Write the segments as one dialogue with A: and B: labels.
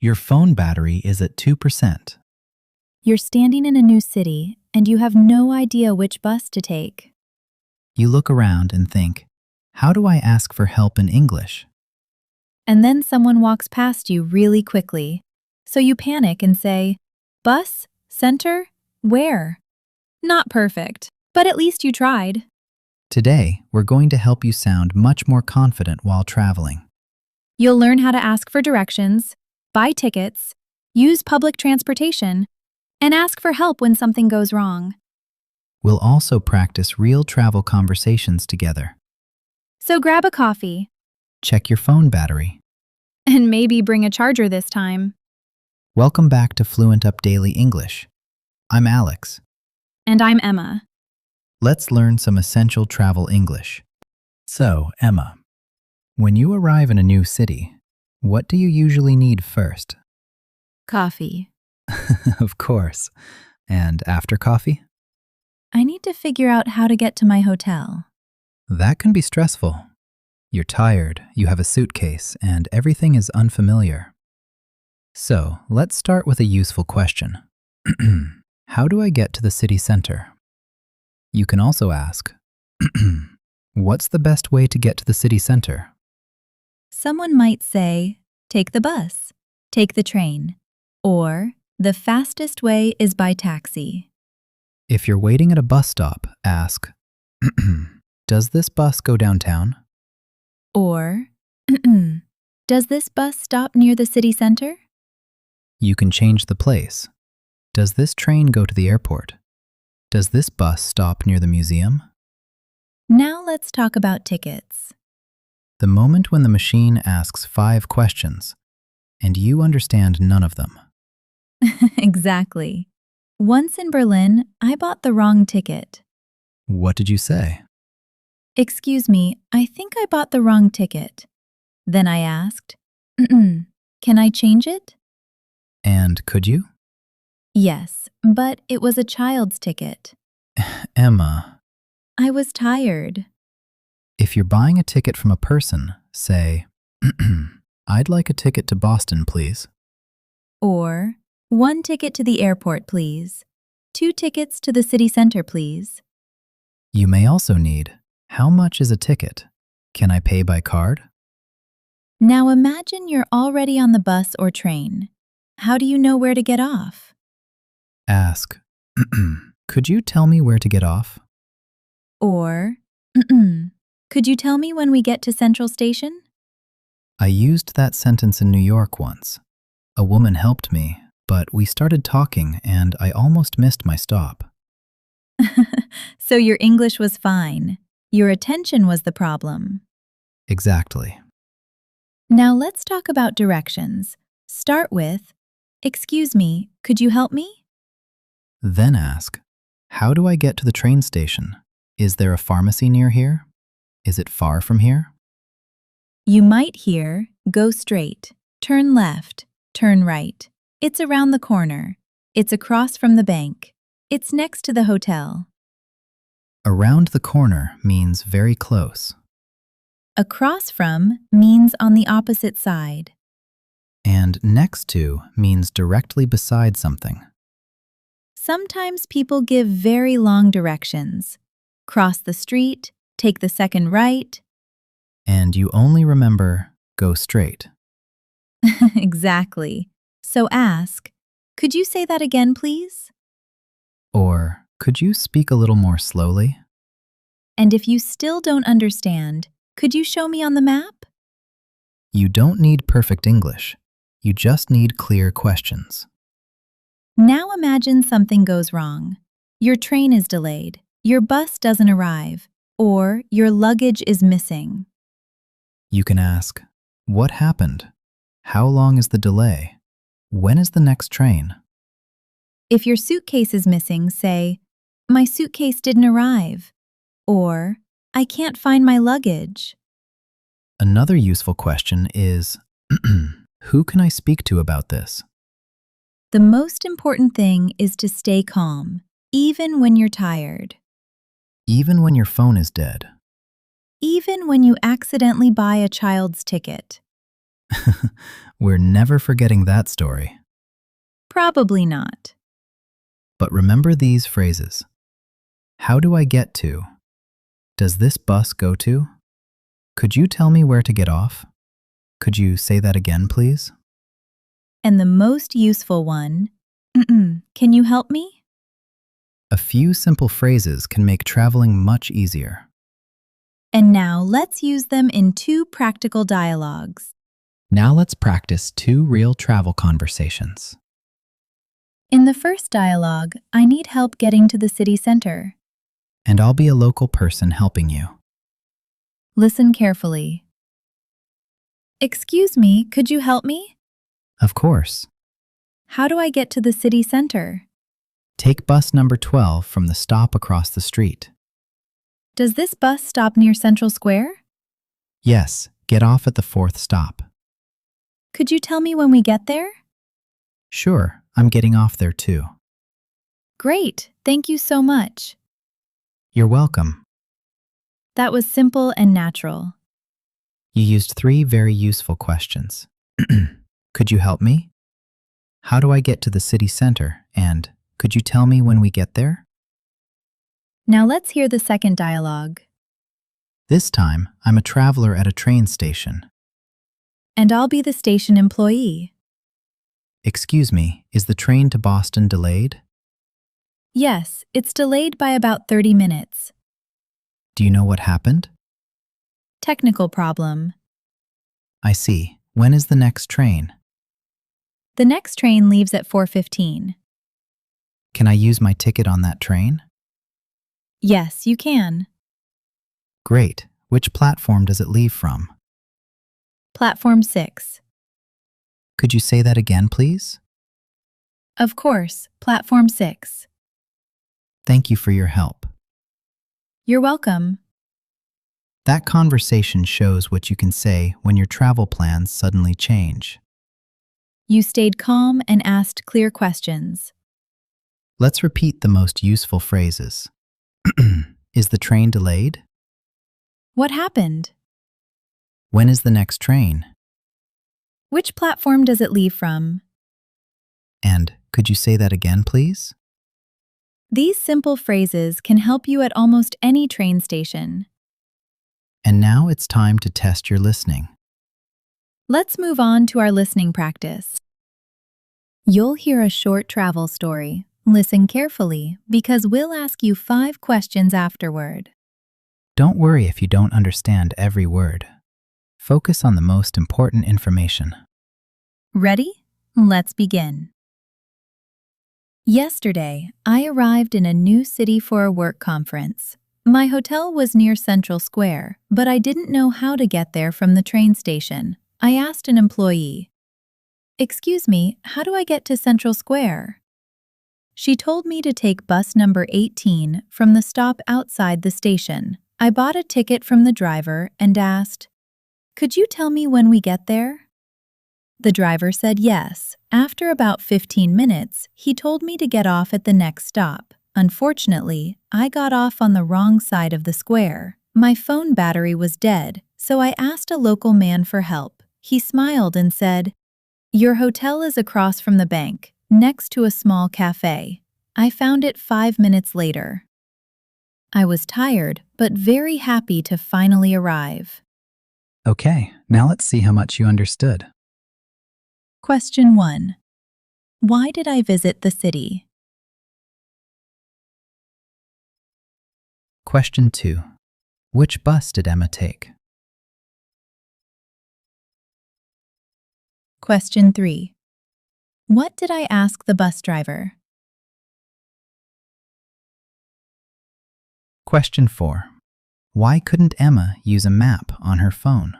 A: Your phone battery is at 2%.
B: You're standing in a new city and you have no idea which bus to take.
A: You look around and think, how do I ask for help in English?
B: And then someone walks past you really quickly. So you panic and say, "Bus? Center? Where?" Not perfect, but at least you tried.
A: Today, we're going to help you sound much more confident while traveling.
B: You'll learn how to ask for directions, buy tickets, use public transportation, and ask for help when something goes wrong.
A: We'll also practice real travel conversations together.
B: So grab a coffee,
A: Check your phone battery.
B: and maybe bring a charger this time.
A: Welcome back to FluentUpDaily English. I'm Alex.
B: And I'm Emma.
A: Let's learn some essential travel English. So, Emma, when you arrive in a new city, what do you usually need first?
B: Coffee.
A: Of course. And after coffee?
B: I need to figure out how to get to my hotel.
A: That can be stressful. You're tired, you have a suitcase, and everything is unfamiliar. So, let's start with a useful question. How do I get to the city center? You can also ask, what's the best way to get to the city center?
B: Someone might say, take the bus, take the train, or the fastest way is by taxi.
A: If you're waiting at a bus stop, ask, does this bus go downtown?
B: Or, does this bus stop near the city center?
A: You can change the place. Does this train go to the airport? Does this bus stop near the museum?
B: Now let's talk about tickets.
A: The moment when the machine asks 5 questions, and you understand none of them.
B: Exactly. Once in Berlin, I bought the wrong ticket.
A: What did you say?
B: Excuse me, I think I bought the wrong ticket. Then I asked, can I change it?
A: And could you?
B: Yes, but it was a child's ticket.
A: Emma,
B: I was tired.
A: if you're buying a ticket from a person, say, I'd like a ticket to Boston, please.
B: Or, 1 ticket to the airport, please. 2 tickets to the city center, please.
A: You may also need, how much is a ticket? Can I pay by card?
B: Now imagine you're already on the bus or train. How do you know where to get off?
A: Ask, could you tell me where to get off?
B: Or, could you tell me when we get to Central Station?
A: I used that sentence in New York once. A woman helped me, but we started talking and I almost missed my stop.
B: So your English was fine. Your attention was the problem.
A: Exactly.
B: Now let's talk about directions. Start with, excuse me, could you help me?
A: Then ask, how do I get to the train station? Is there a pharmacy near here? Is it far from here?
B: You might hear, go straight, turn left, turn right. It's around the corner. It's across from the bank. It's next to the hotel.
A: Around the corner means very close.
B: Across from means on the opposite side.
A: And next to means directly beside something.
B: Sometimes people give very long directions. Cross the street, take the second right.
A: And you only remember, go straight.
B: Exactly. So ask, could you say that again, please?
A: Or, could you speak a little more slowly?
B: And if you still don't understand, could you show me on the map?
A: You don't need perfect English. You just need clear questions.
B: Now imagine something goes wrong. Your train is delayed, your bus doesn't arrive, or your luggage is missing.
A: You can ask, what happened? How long is the delay? When is the next train?
B: If your suitcase is missing, say, my suitcase didn't arrive, or I can't find my luggage.
A: Another useful question is, who can I speak to about this?
B: The most important thing is to stay calm, even when you're tired.
A: Even when your phone is dead.
B: Even when you accidentally buy a child's ticket.
A: We're never forgetting that story.
B: Probably not.
A: But remember these phrases. How do I get to? Does this bus go to? Could you tell me where to get off? Could you say that again, please?
B: And the most useful one, can you help me?
A: A few simple phrases can make traveling much easier.
B: And now let's use them in 2 practical dialogues.
A: Now let's practice 2 real travel conversations.
B: In the first dialogue, I need help getting to the city center.
A: And I'll be a local person helping you.
B: Listen carefully. Excuse me, could you help me?
A: Of course.
B: How do I get to the city center?
A: Take bus number 12 from the stop across the street.
B: Does this bus stop near Central Square?
A: Yes, get off at the 4th stop.
B: Could you tell me when we get there?
A: Sure, I'm getting off there too.
B: Great, thank you so much.
A: You're welcome.
B: That was simple and natural.
A: You used 3 very useful questions. Could you help me? How do I get to the city center? And could you tell me when we get there?
B: Now let's hear the second dialogue.
A: This time, I'm a traveler at a train station.
B: And I'll be the station employee.
A: Excuse me, is the train to Boston delayed?
B: Yes, it's delayed by about 30 minutes.
A: Do you know what happened?
B: Technical problem.
A: I see. When is the next train?
B: The next train leaves at 4:15.
A: Can I use my ticket on that train?
B: Yes, you can.
A: Great. Which platform does it leave from?
B: Platform 6.
A: Could you say that again, please?
B: Of course, Platform 6.
A: Thank you for your help.
B: You're welcome.
A: That conversation shows what you can say when your travel plans suddenly change.
B: You stayed calm and asked clear questions.
A: Let's repeat the most useful phrases. Is the train delayed?
B: What happened?
A: When is the next train?
B: Which platform does it leave from?
A: And could you say that again, please?
B: These simple phrases can help you at almost any train station.
A: And now it's time to test your listening.
B: Let's move on to our listening practice. You'll hear a short travel story. Listen carefully because we'll ask you 5 questions afterward.
A: Don't worry if you don't understand every word. Focus on the most important information.
B: Ready? Let's begin. Yesterday, I arrived in a new city for a work conference. My hotel was near Central Square, but I didn't know how to get there from the train station. I asked an employee, "Excuse me, how do I get to Central Square?" She told me to take bus number 18 from the stop outside the station. I bought a ticket from the driver and asked, "Could you tell me when we get there?" The driver said yes. After about 15 minutes, he told me to get off at the next stop. Unfortunately, I got off on the wrong side of the square. My phone battery was dead, so I asked a local man for help. He smiled and said, "Your hotel is across from the bank, next to a small cafe." I found it 5 minutes later. I was tired, but very happy to finally arrive.
A: Okay, now let's see how much you understood.
B: Question 1. Why did I visit the city?
A: Question 2. Which bus did Emma take?
B: Question 3. What did I ask the bus driver?
A: Question 4. Why couldn't Emma use a map on her phone?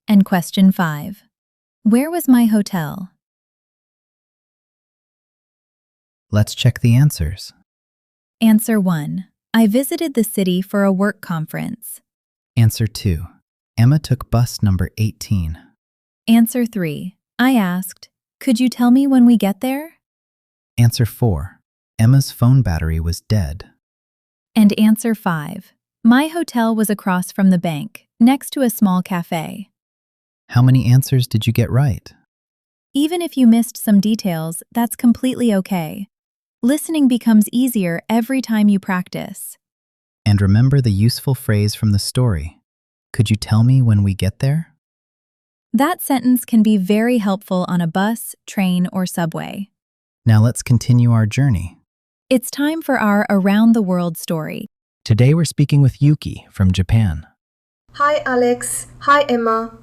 B: And question 5. Where was my hotel?
A: Let's check the answers.
B: Answer 1. I visited the city for a work conference.
A: Answer 2. Emma took bus number 18.
B: Answer 3. I asked, "Could you tell me when we get there?"
A: Answer 4. Emma's phone battery was dead.
B: And answer 5. My hotel was across from the bank, next to a small cafe.
A: How many answers did you get right?
B: Even if you missed some details, that's completely okay. Listening becomes easier every time you practice.
A: And remember the useful phrase from the story. Could you tell me when we get there?
B: That sentence can be very helpful on a bus, train, or subway.
A: Now let's continue our journey.
B: It's time for our Around the World story.
A: Today we're speaking with Yuki from Japan.
C: Hi Alex. Hi Emma.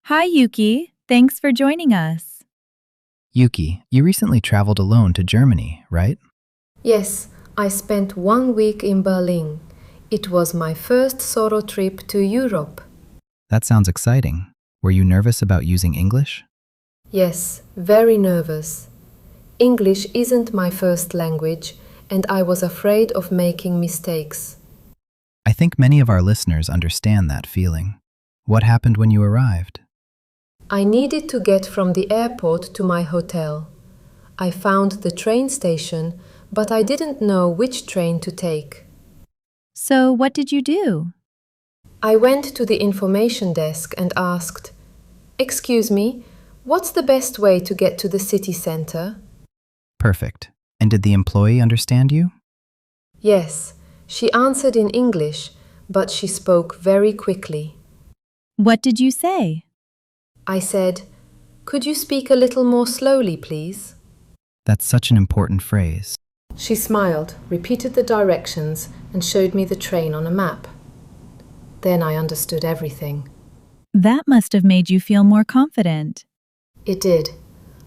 B: Hi, Yuki. Thanks for joining us.
A: Yuki, you recently traveled alone to Germany, right?
C: Yes, I spent 1 week in Berlin. It was my first solo trip to Europe.
A: That sounds exciting. Were you nervous about using English?
C: Yes, very nervous. English isn't my first language, and I was afraid of making mistakes.
A: I think many of our listeners understand that feeling. What happened when you arrived?
C: I needed to get from the airport to my hotel. I found the train station, but I didn't know which train to take.
B: So, what did you do?
C: I went to the information desk and asked, "Excuse me, what's the best way to get to the city center?"
A: Perfect. And did the employee understand you?
C: Yes, she answered in English, but she spoke very quickly.
B: What did you say?
C: I said, "Could you speak a little more slowly, please?"
A: That's such an important phrase.
C: She smiled, repeated the directions, and showed me the train on a map. Then I understood everything.
B: That must have made you feel more confident.
C: It did.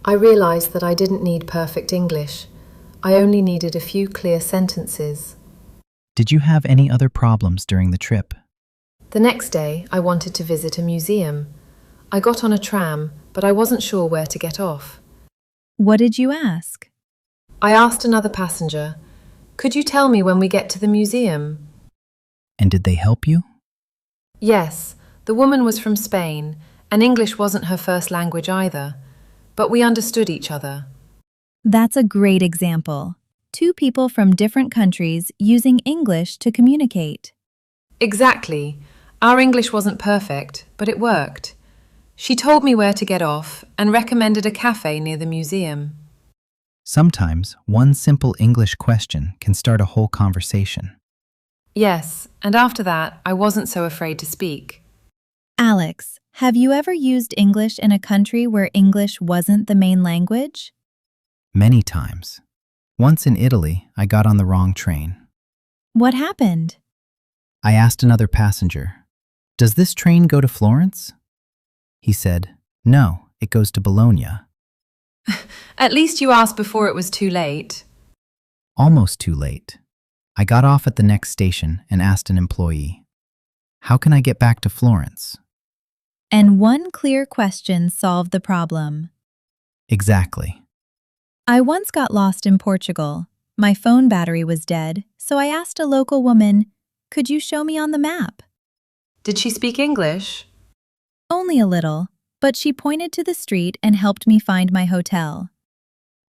C: I realized that I didn't need perfect English. I only needed a few clear sentences.
A: Did you have any other problems during the trip?
C: The next day, I wanted to visit a museum. I got on a tram, but I wasn't sure where to get off.
B: What did you ask?
C: I asked another passenger, "Could you tell me when we get to the museum?"
A: And did they help you?
C: Yes, the woman was from Spain, and English wasn't her first language either, but we understood each other.
B: That's a great example. Two people from different countries using English to communicate.
C: Exactly. Our English wasn't perfect, but it worked. She told me where to get off and recommended a cafe near the museum.
A: Sometimes one simple English question can start a whole conversation.
C: Yes, and after that, I wasn't so afraid to speak.
B: Alex, have you ever used English in a country where English wasn't the main language?
A: Many times. Once in Italy, I got on the wrong train.
B: What happened?
A: I asked another passenger, "Does this train go to Florence?" He said, "No, it goes to Bologna."
C: At least you asked before it was too late.
A: Almost too late. I got off at the next station and asked an employee, "How can I get back to Florence?"
B: And one clear question solved the problem.
A: Exactly.
B: I once got lost in Portugal. My phone battery was dead, so I asked a local woman, "Could you show me on the map?"
C: Did she speak English?
B: Only a little, but she pointed to the street and helped me find my hotel.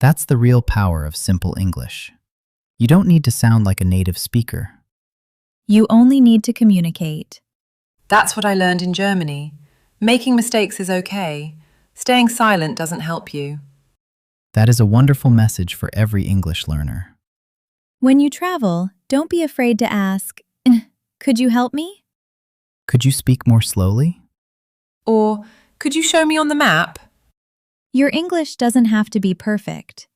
A: That's the real power of simple English. You don't need to sound like a native speaker.
B: You only need to communicate.
C: That's what I learned in Germany. Making mistakes is okay. Staying silent doesn't help you.
A: That is a wonderful message for every English learner.
B: When you travel, don't be afraid to ask, "Could you help me?"
A: Could you speak more slowly?
C: Or, "Could you show me on the map?"
B: Your English doesn't have to be perfect.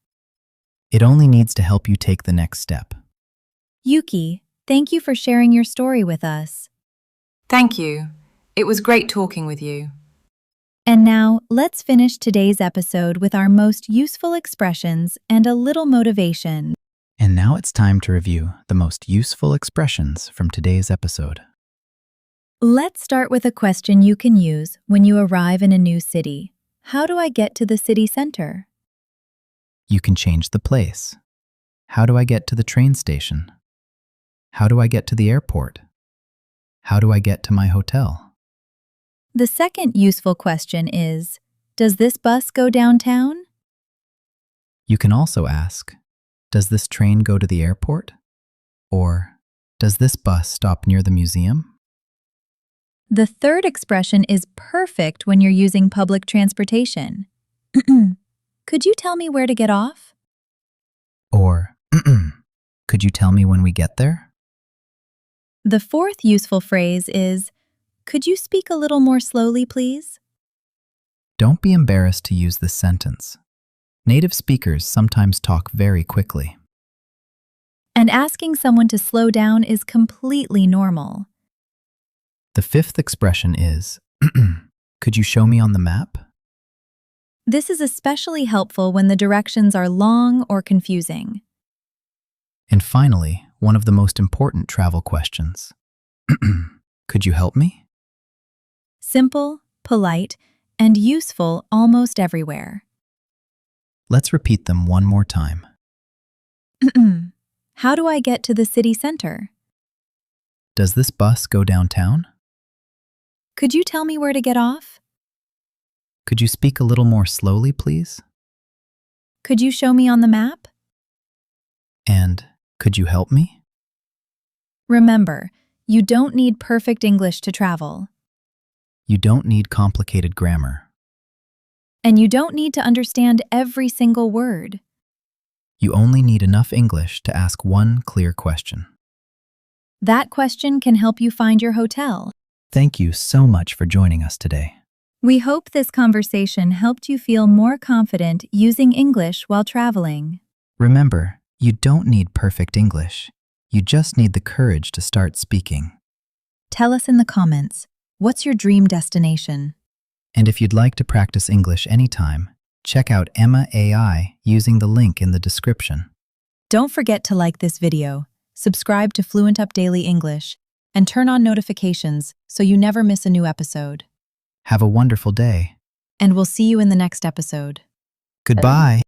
A: It only needs to help you take the next step.
B: Yuki, thank you for sharing your story with us.
C: Thank you. It was great talking with you.
B: And now, let's finish today's episode with our most useful expressions and a little motivation.
A: And now it's time to review the most useful expressions from today's episode.
B: Let's start with a question you can use when you arrive in a new city. How do I get to the city center?
A: You can change the place. How do I get to the train station? How do I get to the airport? How do I get to my hotel?
B: The second useful question is, does this bus go downtown?
A: You can also ask, does this train go to the airport? Or, does this bus stop near the museum?
B: The third expression is perfect when you're using public transportation. Could you tell me where to get off?
A: Or, could you tell me when we get there?
B: The fourth useful phrase is, could you speak a little more slowly, please?
A: Don't be embarrassed to use this sentence. Native speakers sometimes talk very quickly.
B: And asking someone to slow down is completely normal.
A: The fifth expression is, could you show me on the map?
B: This is especially helpful when the directions are long or confusing.
A: And finally, one of the most important travel questions. Could you help me?
B: Simple, polite, and useful almost everywhere.
A: Let's repeat them one more time.
B: How do I get to the city center?
A: Does this bus go downtown?
B: Could you tell me where to get off?
A: Could you speak a little more slowly, please?
B: Could you show me on the map?
A: And could you help me?
B: Remember, you don't need perfect English to travel.
A: You don't need complicated grammar.
B: And you don't need to understand every single word.
A: You only need enough English to ask one clear question.
B: That question can help you find your hotel.
A: Thank you so much for joining us today.
B: We hope this conversation helped you feel more confident using English while traveling.
A: Remember, you don't need perfect English. You just need the courage to start speaking.
B: Tell us in the comments, what's your dream destination?
A: And if you'd like to practice English anytime, check out Emma AI using the link in the description.
B: Don't forget to like this video, subscribe to FluentUpDaily English, and turn on notifications so you never miss a new episode.
A: Have a wonderful day.
B: And we'll see you in the next episode.
A: Goodbye.